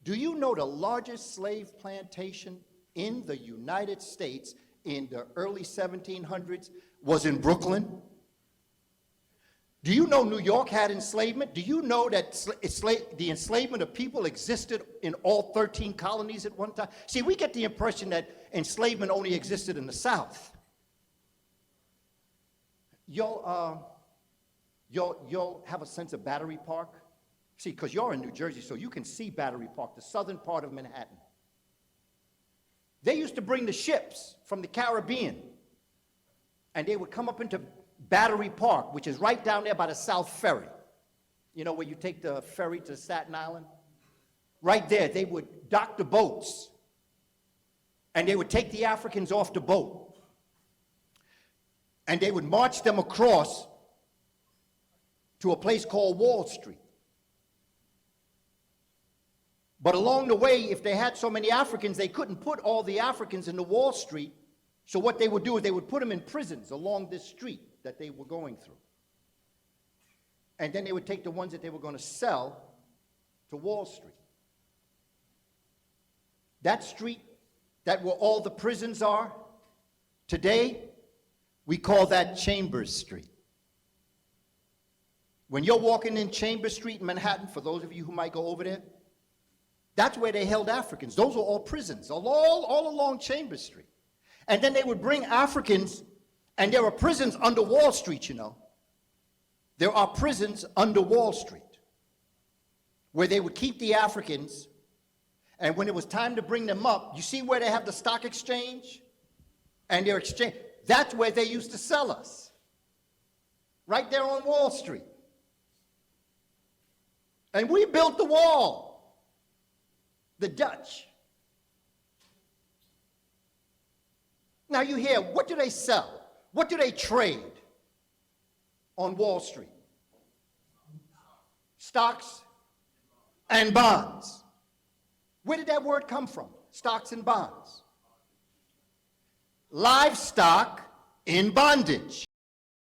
Do you know the largest slave plantation in the United States in the early 1700s was in Brooklyn? Do you know New York had enslavement? Do you know that the enslavement of people existed in all 13 colonies at one time? See, we get the impression that enslavement only existed in the South. You'll have a sense of Battery Park? See, because you're in New Jersey, so you can see Battery Park, the southern part of Manhattan. They used to bring the ships from the Caribbean, and they would come up into Battery Park, which is right down there by the South Ferry. You know, where you take the ferry to Staten Island? Right there, they would dock the boats, and they would take the Africans off the boat, and they would march them across to a place called Wall Street. But along the way, if they had so many Africans, they couldn't put all the Africans into Wall Street. So what they would do is they would put them in prisons along this street that they were going through. And then they would take the ones that they were going to sell to Wall Street. That street, that where all the prisons are, today, we call that Chambers Street. When you're walking in Chambers Street in Manhattan, for those of you who might go over there, that's where they held Africans. Those were all prisons, all along Chambers Street. And then they would bring Africans, and there are prisons under Wall Street, you know. There are prisons under Wall Street where they would keep the Africans, and when it was time to bring them up, you see where they have the stock exchange? And their exchange, that's where they used to sell us. Right there on Wall Street. And we built the wall. The Dutch. Now you hear, what do they sell? What do they trade on Wall Street? Stocks and bonds. Where did that word come from? Stocks and bonds. Livestock in bondage.